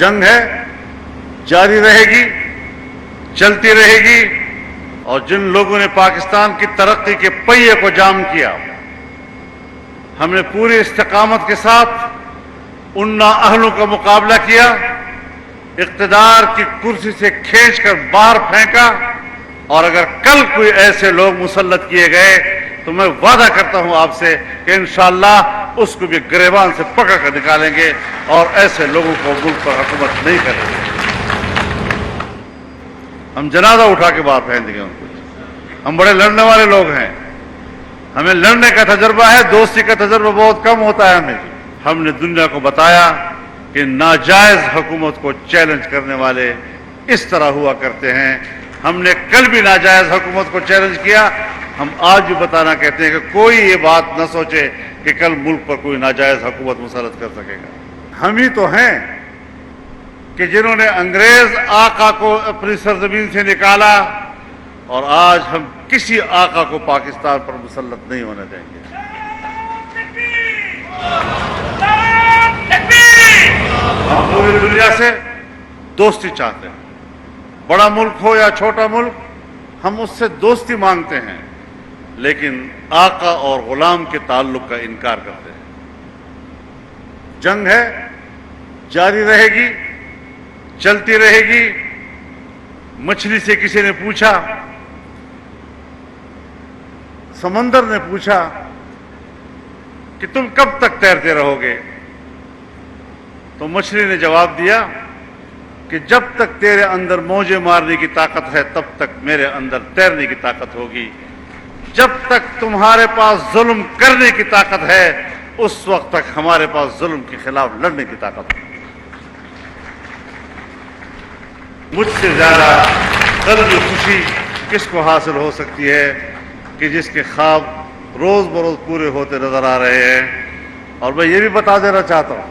جنگ ہے، جاری رہے گی، چلتی رہے گی، اور جن لوگوں نے پاکستان کی ترقی کے پہیے کو جام کیا، ہم نے پوری استقامت کے ساتھ ان نااہلوں کا مقابلہ کیا، اقتدار کی کرسی سے کھینچ کر باہر پھینکا، اور اگر کل کوئی ایسے لوگ مسلط کیے گئے تو میں وعدہ کرتا ہوں آپ سے کہ انشاءاللہ اس کو بھی گریبان سے پکڑ کر نکالیں گے اور ایسے لوگوں کو ملک پر حکومت نہیں کریں گے۔ ہم جنازہ اٹھا کے باہر پھینک دیں گے ان کو۔ ہم بڑے لڑنے والے لوگ ہیں، ہمیں لڑنے کا تجربہ ہے، دوستی کا تجربہ بہت کم ہوتا ہے ہمیں۔ ہم نے دنیا کو بتایا کہ ناجائز حکومت کو چیلنج کرنے والے اس طرح ہوا کرتے ہیں۔ ہم نے کل بھی ناجائز حکومت کو چیلنج کیا، ہم آج بھی بتانا کہتے ہیں کہ کوئی یہ بات نہ سوچے کہ کل ملک پر کوئی ناجائز حکومت مسلط کر سکے گا۔ ہم ہی تو ہیں کہ جنہوں نے انگریز آقا کو اپنی سرزمین سے نکالا، اور آج ہم کسی آقا کو پاکستان پر مسلط نہیں ہونے دیں گے۔ ہم پوری دنیا سے دوستی چاہتے ہیں، بڑا ملک ہو یا چھوٹا ملک، ہم اس سے دوستی مانگتے ہیں، لیکن آقا اور غلام کے تعلق کا انکار کرتے ہیں۔ جنگ ہے، جاری رہے گی، چلتی رہے گی۔ مچھلی سے کسی نے پوچھا، سمندر نے پوچھا کہ تم کب تک تیرتے رہو گے؟ تو مچھلی نے جواب دیا کہ جب تک تیرے اندر موجیں مارنے کی طاقت ہے تب تک میرے اندر تیرنے کی طاقت ہوگی، جب تک تمہارے پاس ظلم کرنے کی طاقت ہے اس وقت تک ہمارے پاس ظلم کے خلاف لڑنے کی طاقت ہے۔ مجھ سے زیادہ قلبی خوشی کس کو حاصل ہو سکتی ہے کہ جس کے خواب روز بروز پورے ہوتے نظر آ رہے ہیں۔ اور میں یہ بھی بتا دینا چاہتا ہوں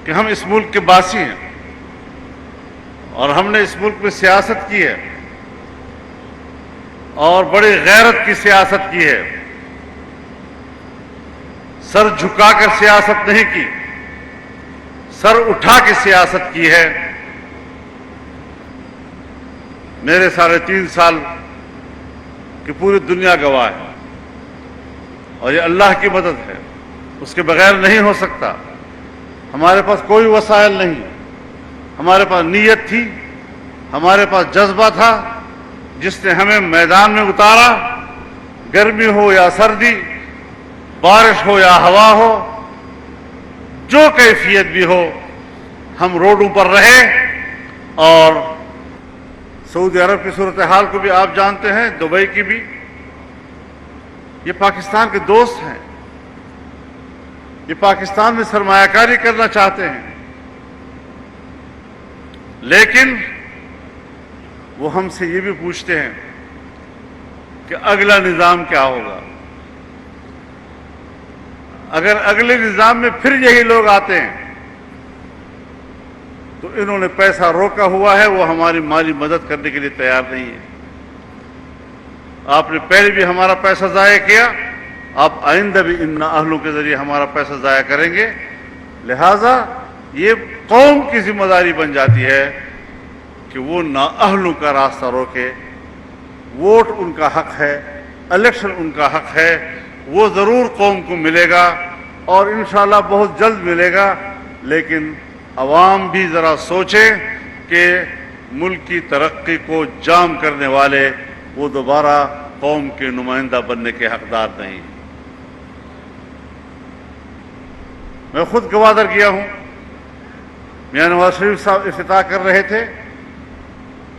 کہ ہم اس ملک کے باسی ہیں، اور ہم نے اس ملک میں سیاست کی ہے، اور بڑی غیرت کی سیاست کی ہے۔ سر جھکا کر سیاست نہیں کی، سر اٹھا کے سیاست کی ہے۔ میرے 3.5 سال کی پوری دنیا گواہ ہے، اور یہ اللہ کی مدد ہے، اس کے بغیر نہیں ہو سکتا۔ ہمارے پاس کوئی وسائل نہیں، ہمارے پاس نیت تھی، ہمارے پاس جذبہ تھا، جس نے ہمیں میدان میں اتارا۔ گرمی ہو یا سردی، بارش ہو یا ہوا ہو، جو کیفیت بھی ہو، ہم روڈوں پر رہے۔ اور سعودی عرب کی صورتحال کو بھی آپ جانتے ہیں، دبئی کی بھی۔ یہ پاکستان کے دوست ہیں، یہ پاکستان میں سرمایہ کاری کرنا چاہتے ہیں، لیکن وہ ہم سے یہ بھی پوچھتے ہیں کہ اگلا نظام کیا ہوگا؟ اگر اگلے نظام میں پھر یہی لوگ آتے ہیں تو انہوں نے پیسہ روکا ہوا ہے، وہ ہماری مالی مدد کرنے کے لیے تیار نہیں ہے۔ آپ نے پہلے بھی ہمارا پیسہ ضائع کیا، آپ آئندہ بھی ان نااہلوں کے ذریعے ہمارا پیسہ ضائع کریں گے۔ لہذا یہ قوم کی ذمہ داری بن جاتی ہے کہ وہ نااہلوں کا راستہ روکے۔ ووٹ ان کا حق ہے، الیکشن ان کا حق ہے، وہ ضرور قوم کو ملے گا، اور انشاءاللہ بہت جلد ملے گا۔ لیکن عوام بھی ذرا سوچے کہ ملک کی ترقی کو جام کرنے والے وہ دوبارہ قوم کے نمائندہ بننے کے حقدار نہیں۔ میں خود گوادر گیا ہوں، میاں نواز شریف صاحب افتتاح کر رہے تھے،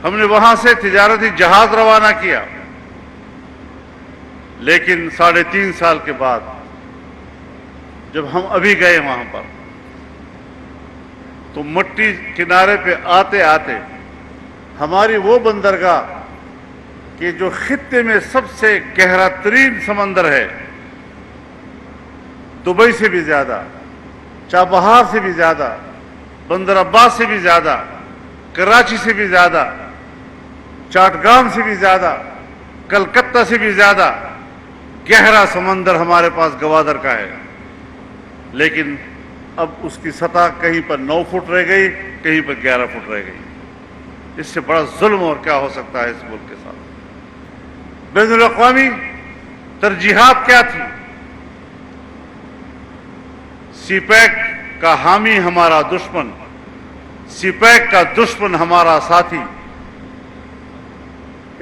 ہم نے وہاں سے تجارتی جہاز روانہ کیا، لیکن 3.5 سال کے بعد جب ہم ابھی گئے وہاں پر تو مٹی کنارے پہ آتے آتے ہماری وہ بندرگاہ کہ جو خطے میں سب سے گہرا ترین سمندر ہے، دبئی سے بھی زیادہ، چابہار سے بھی زیادہ، بندر عباس سے بھی زیادہ، کراچی سے بھی زیادہ، چاٹگام سے بھی زیادہ، کلکتہ سے بھی زیادہ گہرا سمندر ہمارے پاس گوادر کا ہے۔ لیکن اب اس کی سطح کہیں پر 9 فٹ رہ گئی، کہیں پر 11 فٹ رہ گئی۔ اس سے بڑا ظلم اور کیا ہو سکتا ہے اس ملک کے ساتھ؟ بین الاقوامی ترجیحات کیا تھی؟ سی پیک کا حامی ہمارا دشمن، سی پیک کا دشمن ہمارا ساتھی۔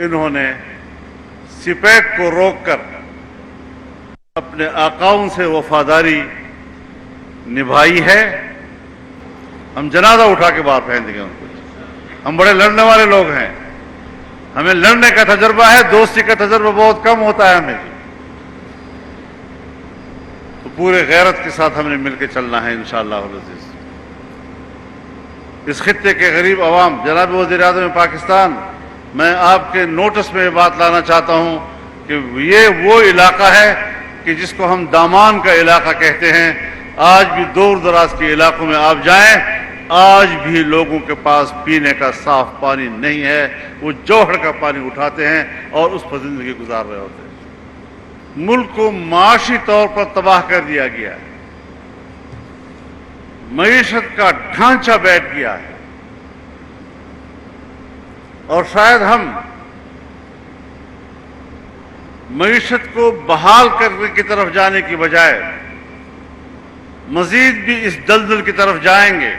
انہوں نے سی پیک کو روک کر اپنے آقاؤں سے وفاداری نبھائی ہے۔ ہم جنازہ اٹھا کے باہر پھینک دیں گے ان کو۔ ہم بڑے لڑنے والے لوگ ہیں، ہمیں لڑنے کا تجربہ ہے، دوستی کا تجربہ بہت کم ہوتا ہے ہمیں۔ تو پورے غیرت کے ساتھ ہم نے مل کے چلنا ہے انشاءاللہ العزیز۔ اس خطے کے غریب عوام، جناب وزیر اعظم پاکستان، میں آپ کے نوٹس میں یہ بات لانا چاہتا ہوں کہ یہ وہ علاقہ ہے کہ جس کو ہم دامان کا علاقہ کہتے ہیں۔ آج بھی دور دراز کے علاقوں میں آپ جائیں، آج بھی لوگوں کے پاس پینے کا صاف پانی نہیں ہے، وہ جوہر کا پانی اٹھاتے ہیں اور اس پر زندگی گزار رہے ہوتے ہیں۔ ملک کو معاشی طور پر تباہ کر دیا گیا ہے، معیشت کا ڈھانچہ بیٹھ گیا ہے، اور شاید ہم معیشت کو بحال کرنے کی طرف جانے کی بجائے مزید بھی اس دلدل کی طرف جائیں گے۔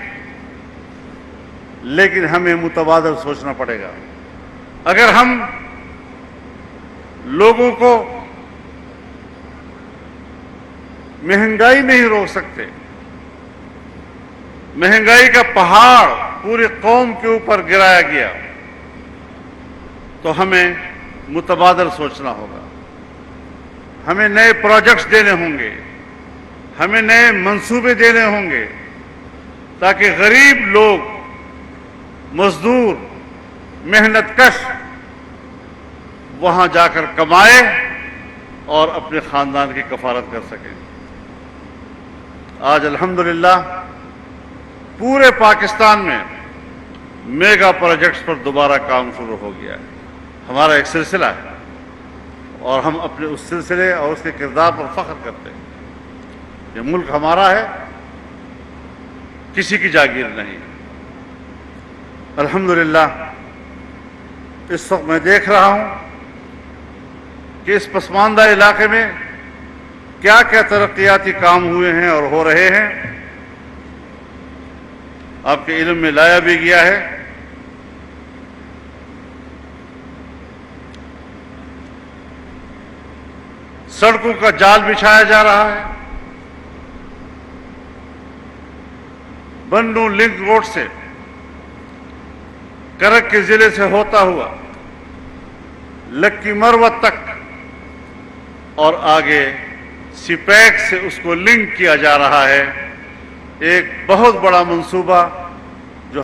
لیکن ہمیں متبادل سوچنا پڑے گا۔ اگر ہم لوگوں کو مہنگائی نہیں روک سکتے، مہنگائی کا پہاڑ پوری قوم کے اوپر گرایا گیا، تو ہمیں متبادل سوچنا ہوگا۔ ہمیں نئے پروجیکٹس دینے ہوں گے، ہمیں نئے منصوبے دینے ہوں گے، تاکہ غریب لوگ، مزدور، محنت کش وہاں جا کر کمائے اور اپنے خاندان کی کفالت کر سکیں۔ آج الحمدللہ پورے پاکستان میں میگا پروجیکٹس پر دوبارہ کام شروع ہو گیا ہے۔ ہمارا ایک سلسلہ ہے اور ہم اپنے اس سلسلے اور اس کے کردار پر فخر کرتے ہیں۔ یہ ملک ہمارا ہے، کسی کی جاگیر نہیں۔ الحمدللہ اس وقت میں دیکھ رہا ہوں کہ اس پسماندہ علاقے میں کیا کیا ترقیاتی کام ہوئے ہیں اور ہو رہے ہیں، آپ کے علم میں لایا بھی گیا ہے۔ سڑکوں کا جال بچھایا جا رہا ہے۔ بنوں لنک روڈ سے کرک کے ضلع سے ہوتا ہوا لکی مروت تک اور آگے سپیک سے اس کو لنک کیا جا رہا ہے۔ ایک بہت بڑا منصوبہ